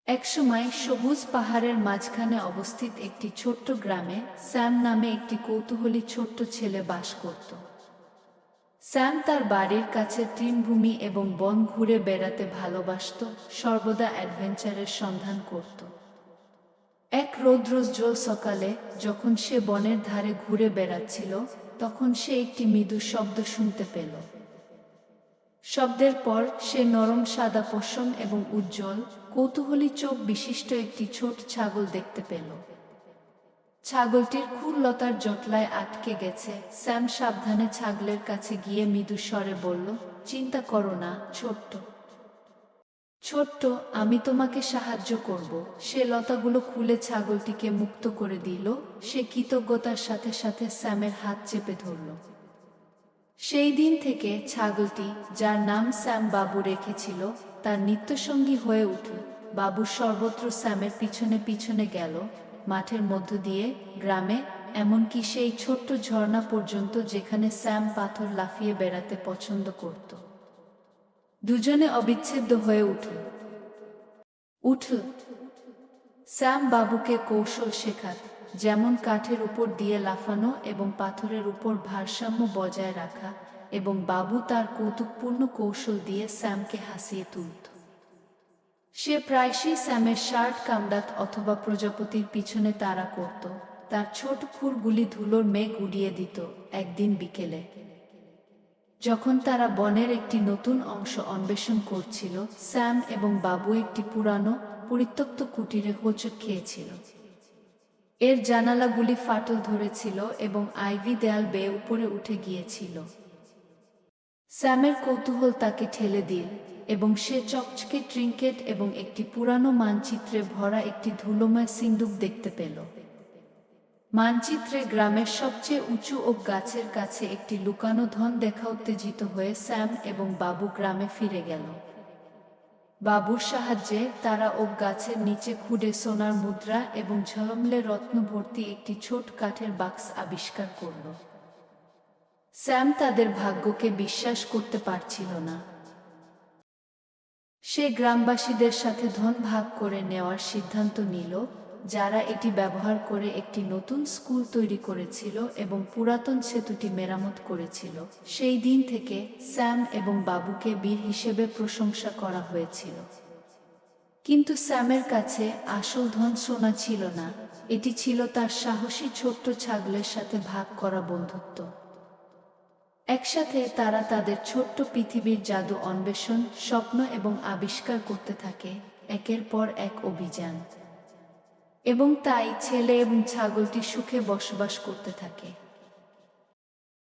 একসময় সবুজ পাহাড়ের মাঝখানে অবস্থিত একটি ছোট্ট গ্রামে স্যাম নামে একটি কৌতূহলী ছোট্ট ছেলে বাস করত। স্যাম তার বাড়ির কাছে তৃণভূমি এবং বন ঘুরে বেড়াতে ভালোবাসত, সর্বদা অ্যাডভেঞ্চারের সন্ধান করত। এক রৌদ্রোজ্জ্বল সকালে যখন সে বনের ধারে ঘুরে বেড়াচ্ছিল, তখন সে একটি মৃদু শব্দ শুনতে পেল। শব্দের পর সে নরম সাদা পশম এবং উজ্জ্বল কৌতূহলী চোখ বিশিষ্ট একটি ছোট ছাগল দেখতে পেল। ছাগলটির খুর লতার জটলায় আটকে গেছে। স্যাম সাবধানে ছাগলের কাছে গিয়ে মৃদু স্বরে বলল, চিন্তা করো না ছোট্ট ছোট্ট, আমি তোমাকে সাহায্য করব। সে লতাগুলো খুলে ছাগলটিকে মুক্ত করে দিল। সে কৃতজ্ঞতার সাথে সাথে স্যামের হাত চেপে ধরল। সেই দিন থেকে ছাগলটি, যার নাম স্যাম বাবু রেখেছিল, তার নিত্যসঙ্গী হয়ে উঠল। বাবু সর্বত্র স্যামের পিছনে পিছনে গেল, মাঠের মধ্য দিয়ে, গ্রামে, এমনকি সেই ছোট্ট ঝর্ণা পর্যন্ত যেখানে স্যাম পাথর লাফিয়ে বেড়াতে পছন্দ করত। দুজনে অবিচ্ছেদ্য হয়ে উঠল। স্যাম বাবুকে কৌশল শেখাত, যেমন কাঠের উপর দিয়ে লাফানো এবং পাথরের উপর ভারসাম্য বজায় রাখা, এবং বাবু তার কৌতুকপূর্ণ কৌশল দিয়ে স্যামকে হাসিয়ে তুলত। সে প্রায়শই স্যামের শার্ট কামড়াত অথবা প্রজাপতির পিছনে তাড়া করত। তার ছোট খুরগুলি ধুলোর মেঘ উড়িয়ে দিত। একদিন বিকেলে, যখন তারা বনের একটি নতুন অংশ অন্বেষণ করছিল, স্যাম এবং বাবু একটি পুরানো পরিত্যক্ত কুটিরে হোঁচট খেয়েছিল। এর জানালাগুলি ফাটল ধরেছিল এবং আইভি দেয়াল বেয়ে উপরে উঠে গিয়েছিল। স্যামের কৌতূহল তাকে ঠেলে দিল এবং সে চকচকে ট্রিঙ্কেট এবং একটি পুরানো মানচিত্রে ভরা একটি ধুলোময় সিন্দুক দেখতে পেল। মানচিত্রে গ্রামের সবচেয়ে উঁচু ওক গাছের কাছে একটি লুকানো ধন দেখা। উত্তেজিত হয়ে স্যাম এবং বাবু গ্রামে ফিরে গেল। বাবুর সাহায্যে তারা ওক গাছের নিচে খুঁড়ে সোনার মুদ্রা এবং ঝলমলে রত্ন ভর্তি একটি ছোট কাঠের বাক্স আবিষ্কার করল। স্যাম তাদের ভাগ্যকে বিশ্বাস করতে পারছিল না। সে গ্রামবাসীদের সাথে ধন ভাগ করে নেওয়ার সিদ্ধান্ত নিল, যারা এটি ব্যবহার করে একটি নতুন স্কুল তৈরি করেছিল এবং পুরাতন সেতুটি মেরামত করেছিল। সেই দিন থেকে স্যাম এবং বাবুকে বীর হিসেবে প্রশংসা করা হয়েছিল। কিন্তু স্যামের কাছে আসল ধন সোনা ছিল না, এটি ছিল তার সাহসী ছোট্ট ছাগলের সাথে ভাগ করা বন্ধুত্ব। একসাথে তারা তাদের ছোট্ট পৃথিবীর জাদু অন্বেষণ, স্বপ্ন এবং আবিষ্কার করতে থাকে, একের পর এক অভিযান। এবং তাই ছেলে এবং ছাগলটি সুখে বসবাস করতে থাকে।